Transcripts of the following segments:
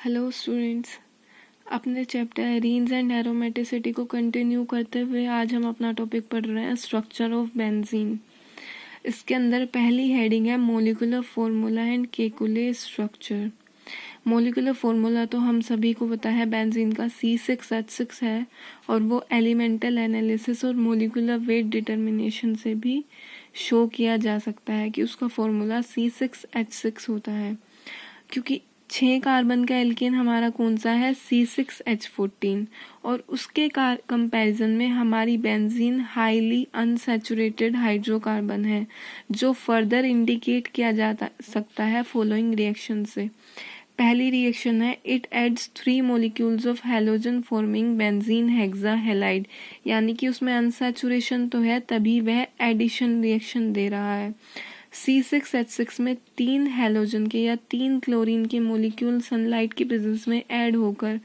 Hello students, अपने chapter arenes and aromaticity को continue करते हुए आज हम अपना टॉपिक पढ़ रहे हैं स्ट्रक्चर ऑफ बेंजीन। इसके अंदर पहली हेडिंग है molecular formula and Kekule structure. Molecular formula तो हम सभी को पता है, बेंजीन का C6H6 है और वो एलिमेंटल एनालिसिस और मोलिकुलर वेट डिटर्मिनेशन से भी शो किया जा सकता है कि उसका फार्मूला C6H6 होता है, क्योंकि 6 कार्बन का एल्केन हमारा कौन सा है, C6H14, और उसके कंपैरिजन में हमारी बेंजीन हाईली अनसैचुरेटेड हाइड्रोकार्बन है, जो फर्दर इंडिकेट किया जा सकता है फॉलोइंग रिएक्शन से। पहली रिएक्शन है, it adds 3 molecules of halogen forming benzene hexa halide, यानी कि उसमें अनसैचुरेशन तो है तभी वह एडिशन रिएक्शन दे रहा है। C6H6 में 3 हैलोजन के या 3 क्लोरीन के मॉलिक्यूल सनलाइट की प्रेजेंस में ऐड होकर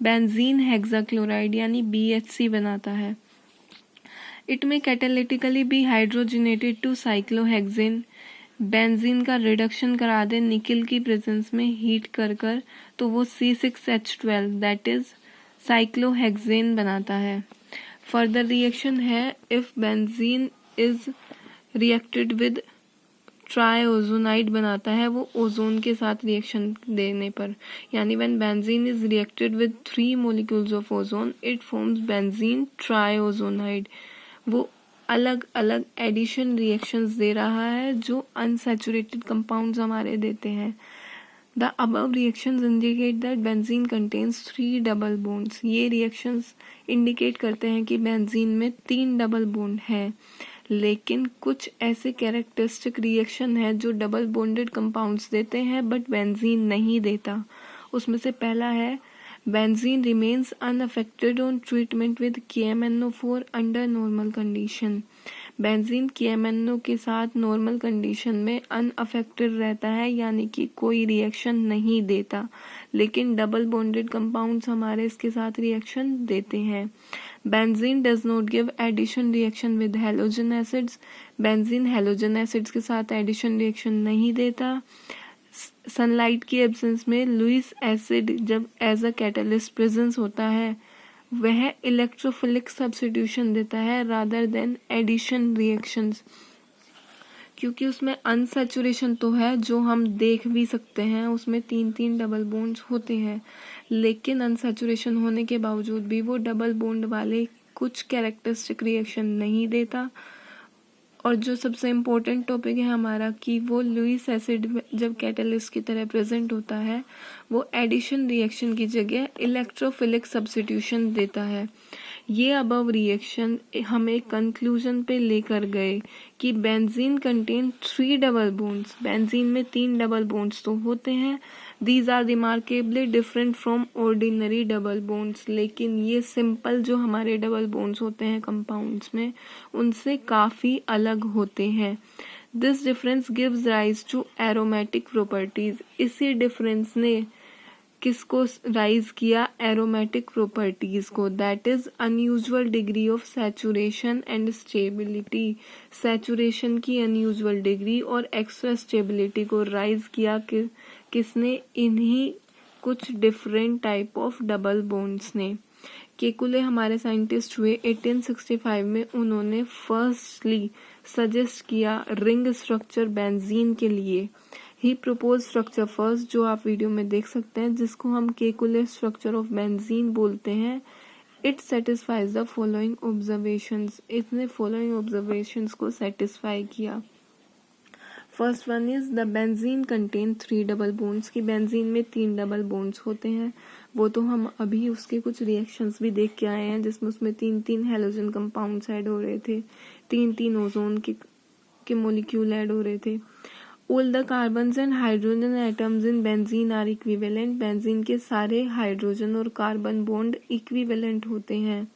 बेंजीन हेक्साक्लोराइड यानी BHC बनाता है। इट में कैटालिटिकली भी हाइड्रोजनेटेड टू साइक्लोहेक्सेन। बेंजीन का रिडक्शन करा दे निकल की प्रेजेंस में हीट कर तो वो C6H12 दैट इज साइक्लोहेक्सेन बनाता है। फर्दर रिएक्शन है, if benzene is reacted with triozonide बनाता है वो ओजोन के साथ रिएक्शन देने पर, यानी when benzene is reacted with 3 molecules of ozone it forms benzene triozonide. वो अलग अलग एडिशन रिएक्शंस दे रहा है जो अनसैचुरेटेड कंपाउंड्स हमारे देते हैं। The above reactions indicate that benzene contains 3 double bonds. ये रिएक्शंस इंडिकेट करते हैं कि बेंजीन में 3 डबल बॉन्ड है, लेकिन कुछ ऐसे कैरेक्टरिस्टिक रिएक्शन है जो डबल बॉन्डेड कंपाउंड्स देते हैं बट बेंजीन नहीं देता। उसमें से पहला है, benzene remains unaffected on treatment with KMnO4 under normal condition. Benzene KMnO के साथ नॉर्मल कंडीशन में अनअफेक्टेड रहता है, यानी कि कोई रिएक्शन नहीं देता, लेकिन डबल बॉन्डेड कंपाउंड्स हमारे इसके साथ रिएक्शन देते हैं। Benzene does not give addition reaction with halogen acids. Benzene halogen acids के साथ एडिशन रिएक्शन नहीं देता। सनलाइट की एब्सेंस में लुईस एसिड जब एज अ कैटलिस्ट प्रेजेंस होता है वह इलेक्ट्रोफिलिक सब्स्टिट्यूशन देता है रादर देन एडिशन रिएक्शंस, क्योंकि उसमें अनसैचुरेशन तो है जो हम देख भी सकते हैं, उसमें 3 डबल बॉन्ड्स होते हैं, लेकिन अनसैचुरेशन होने के बावजूद भी वो डबल बॉन्ड वाले कुछ कैरेक्टरिस्टिक रिएक्शन नहीं देता। और जो सबसे इम्पोर्टेंट टॉपिक है हमारा कि वो लुईस एसिड जब कैटलिस्ट की तरह प्रेजेंट होता है वो एडिशन रिएक्शन की जगह इलेक्ट्रोफिलिक सब्स्टिट्यूशन देता है। ये अबव रिएक्शन हमें कंक्लूजन पे लेकर गए कि benzene contain 3 double bonds. Benzene में 3 डबल बॉन्ड्स तो होते हैं, these are remarkably different from ordinary double bonds, लेकिन ये सिंपल जो हमारे डबल बॉन्ड्स होते हैं कंपाउंड्स में उनसे काफ़ी अलग होते हैं। This difference gives rise to aromatic properties. इसी डिफरेंस ने किसको राइज किया, एरोमेटिक प्रॉपर्टीज को, that is unusual degree of saturation and stability. Saturation की अनयूजुअल डिग्री और एक्स्ट्रा स्टेबिलिटी को राइज किया किसने, इन्हीं कुछ different type of double bonds ने। केकुले हमारे साइंटिस्ट हुए 1865 में। उन्होंने फर्स्टली सजेस्ट किया रिंग स्ट्रक्चर बेंजीन के लिए। ही प्रपोज स्ट्रक्चर फर्स्ट, जो आप वीडियो में देख सकते हैं, जिसको हम केकुले स्ट्रक्चर ऑफ बेंजीन बोलते हैं। It satisfies the following observations. इसने फॉलोइंग ऑब्जर्वेशंस को सेटिस्फाई किया। First one is the benzene contain 3 double bonds, की बेंजीन में 3 डबल बॉन्ड्स होते हैं। वो तो हम अभी उसके कुछ रिएक्शंस भी देख के आए हैं जिसमें उसमें 3 हैलोजन कंपाउंड्स ऐड हो रहे थे, 3 ओजोन के मॉलिक्यूल ऐड हो रहे थे। All the carbons and hydrogen atoms in benzene are equivalent. Benzene के सारे हाइड्रोजन और कार्बन बॉन्ड इक्विवेलेंट होते हैं,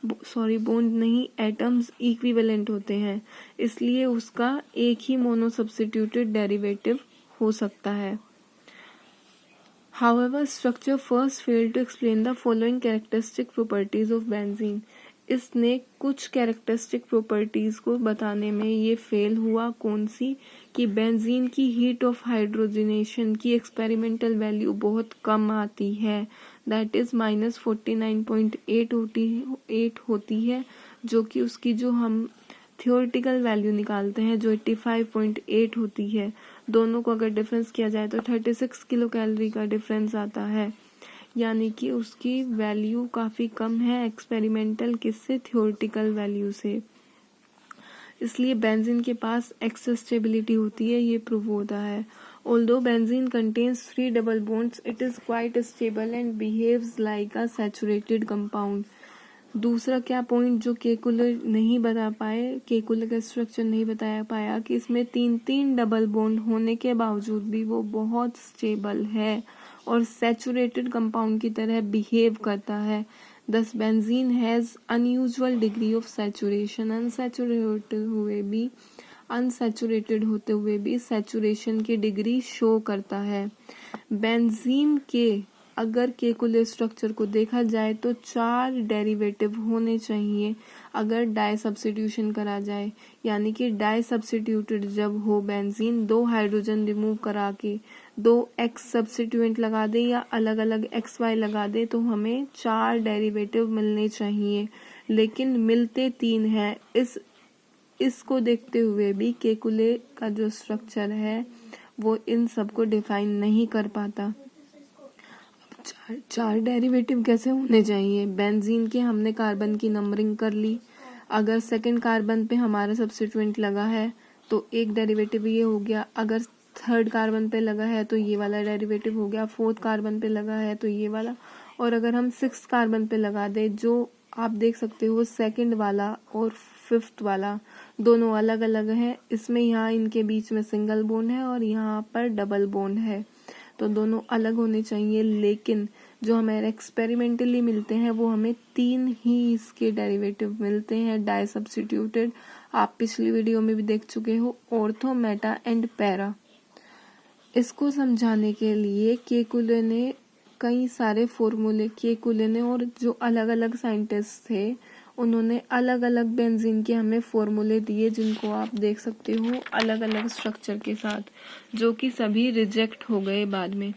बॉन्ड नहीं, एटम्स इक्विवेलेंट होते हैं, इसलिए उसका एक ही मोनो सब्स्टिट्यूटेड डेरिवेटिव हो सकता है। However, structure first failed to explain the following characteristic properties of benzene. इसने कुछ कैरेक्टरिस्टिक प्रॉपर्टीज़ को बताने में ये फेल हुआ। कौन सी? कि बेंजीन की हीट ऑफ हाइड्रोजनेशन की एक्सपेरिमेंटल वैल्यू बहुत कम आती है, दैट इज़ -49.8 होती है, जो कि उसकी जो हम थियोरेटिकल वैल्यू निकालते हैं जो 85.8 होती है। दोनों को अगर डिफरेंस किया जाए तो 36 किलो कैलोरी का डिफरेंस आता है, यानी कि उसकी वैल्यू काफ़ी कम है एक्सपेरिमेंटल किससे, थियोरेटिकल वैल्यू से। इसलिए बेंजीन के पास एक्सेस स्टेबिलिटी होती है, ये प्रूव होता है। Although benzene contains 3 double bonds it is quite stable and behaves like a saturated compound. दूसरा क्या पॉइंट जो केकुले नहीं बता पाए, केकुले का स्ट्रक्चर नहीं बताया पाया कि इसमें 3 डबल बॉन्ड होने के बावजूद भी वो बहुत स्टेबल है और सैचुरेटेड कंपाउंड की तरह बिहेव करता है। दस benzene has unusual degree of saturation, unsaturated होते हुए भी सैचुरेशन की डिग्री शो करता है। बेंजीन के अगर केकुले स्ट्रक्चर को देखा जाए तो 4 डेरिवेटिव होने चाहिए अगर डाई सब्स्टिट्यूशन करा जाए, यानी कि डाई सब्स्टिट्यूटेड जब हो बेंजीन, 2 हाइड्रोजन रिमूव करा के 2 एक्स सब्स्टिट्यूएंट लगा दे या अलग अलग एक्स वाई लगा दे तो हमें 4 डेरिवेटिव मिलने चाहिए, लेकिन मिलते 3 हैं। इसको देखते हुए भी केकुले का जो स्ट्रक्चर है वो इन सबको डिफाइन नहीं कर पाता। चार डेरिवेटिव कैसे होने चाहिए? बेंजीन के हमने कार्बन की नंबरिंग कर ली, अगर सेकंड कार्बन पे हमारा सब्स्टिट्यूएंट लगा है तो एक डेरिवेटिव ये हो गया, अगर थर्ड कार्बन पे लगा है तो ये वाला डेरिवेटिव हो गया, फोर्थ कार्बन पे लगा है तो ये वाला, और अगर हम 6 कार्बन पे लगा दे, जो आप देख सकते हो सेकंड वाला और फिफ्थ वाला दोनों अलग अलग हैं, इसमें यहाँ इनके बीच में सिंगल बॉन्ड है और यहाँ पर डबल बॉन्ड है, तो दोनों अलग होने चाहिए। लेकिन जो हमारे एक्सपेरिमेंटली मिलते हैं वो हमें 3 ही इसके डेरिवेटिव मिलते हैं डाई सब्स्टिट्यूटेड। आप पिछली वीडियो में भी देख चुके हो, ऑर्थो, मेटा एंड पैरा। इसको समझाने के लिए केकुले ने कई सारे फॉर्मूले, केकुले ने और जो अलग अलग साइंटिस्ट थे उन्होंने अलग अलग बेंजीन के हमें फॉर्मूले दिए, जिनको आप देख सकते हो अलग अलग स्ट्रक्चर के साथ, जो कि सभी रिजेक्ट हो गए बाद में।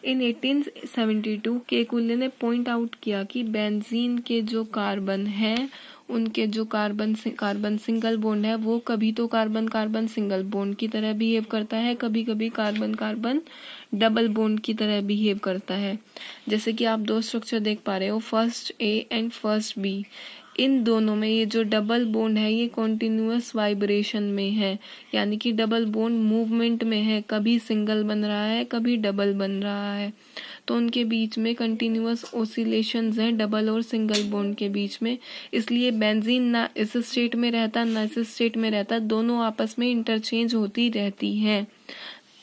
इन 1872 केकुले ने पॉइंट आउट किया कि बेंजीन के जो कार्बन हैं उनके जो कार्बन सिंगल बॉन्ड है वो कभी तो कार्बन कार्बन सिंगल बॉन्ड की तरह बिहेव करता है, कभी कभी कार्बन कार्बन डबल बॉन्ड की तरह बिहेव करता है। जैसे कि आप 2 स्ट्रक्चर देख पा रहे हो, first A and first B. इन दोनों में ये जो डबल बॉन्ड है ये कॉन्टिन्यूअस वाइब्रेशन में है, यानी कि डबल बॉन्ड मूवमेंट में है, कभी सिंगल बन रहा है कभी डबल बन रहा है, तो उनके बीच में कंटिन्यूअस ओसिलेशंस हैं डबल और सिंगल बॉन्ड के बीच में। इसलिए बेंजीन ना इस स्टेट में रहता ना इस स्टेट में रहता, दोनों आपस में इंटरचेंज होती रहती हैं।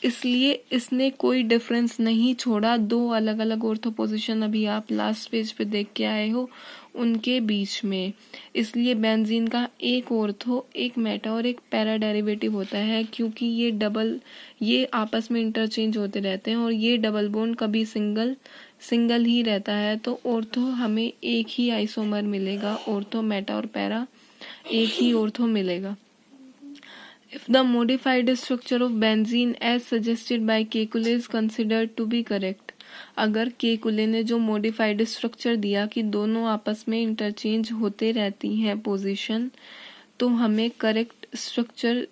इसलिए इसने कोई डिफरेंस नहीं छोड़ा, 2 अलग अलग ऑर्थो पोजीशन अभी आप लास्ट पेज पे देख के आए हो उनके बीच में। इसलिए बेंजीन का एक ऑर्थो, एक मेटा और एक पैरा डेरिवेटिव होता है, क्योंकि ये आपस में इंटरचेंज होते रहते हैं और ये डबल बॉन्ड कभी सिंगल ही रहता है, तो ऑर्थो हमें एक ही आइसोमर मिलेगा, ऑर्थो, मेटा और पैरा एक ही ऑर्थो मिलेगा। If the modified structure of benzene as suggested by Kekulé is considered to be correct, अगर केकुले ने जो मॉडिफाइड स्ट्रक्चर दिया कि दोनों आपस में इंटरचेंज होते रहती हैं पोजीशन, तो हमें correct structure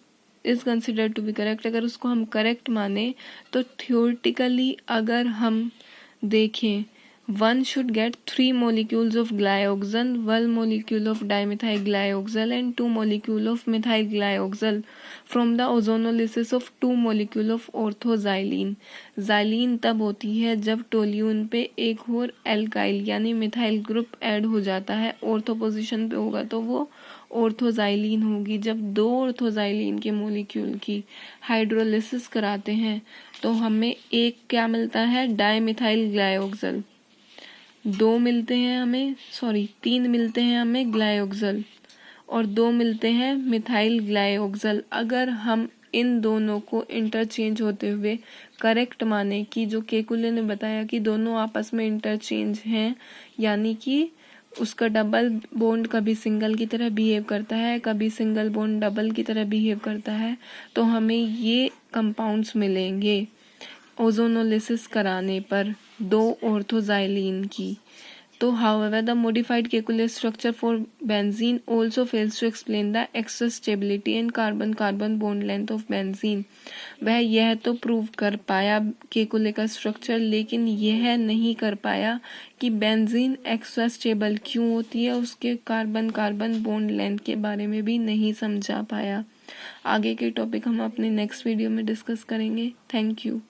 is considered to be correct. अगर उसको हम करेक्ट माने तो थियोरेटिकली अगर हम देखें, one should get 3 molecules of glyoxal, 1 molecule of dimethyl glyoxal and 2 molecule of methyl glyoxal from the ozonolysis of 2 molecule of orthoxylene। xylene तब होती है जब टोल्यून पे एक और एल्काइल यानी मिथाइल ग्रुप ऐड हो जाता है, ऑर्थो पोजीशन पे होगा तो वो ऑर्थोजाइलिन होगी। जब 2 ऑर्थोजाइलिन के मोलिक्यूल की हाइड्रोलिसिस कराते हैं तो हमें एक क्या मिलता है, डाइमिथाइल ग्लाइऑक्सल। 3 मिलते हैं हमें ग्लाइऑक्सल और 2 मिलते हैं मिथाइल ग्लाइऑक्सल। अगर हम इन दोनों को इंटरचेंज होते हुए करेक्ट माने कि जो केकुले ने बताया कि दोनों आपस में इंटरचेंज हैं, यानी कि उसका डबल बॉन्ड कभी सिंगल की तरह बिहेव करता है, कभी सिंगल बॉन्ड डबल की तरह बिहेव करता है, तो हमें ये कंपाउंड्स मिलेंगे ओजोनोलिसिस कराने पर 2 ऑर्थोजाइलिन की। तो however the modified Kekulé structure for benzene also fails to explain the extra stability and carbon-carbon bond length of benzene। वह यह तो प्रूव कर पाया केकुले का स्ट्रक्चर, लेकिन यह नहीं कर पाया कि बेंजीन एक्स्ट्रा स्टेबल क्यों होती है, उसके कार्बन कार्बन बॉन्ड लेंथ के बारे में भी नहीं समझा पाया। आगे के टॉपिक हम अपने नेक्स्ट वीडियो में डिस्कस करेंगे। Thank you.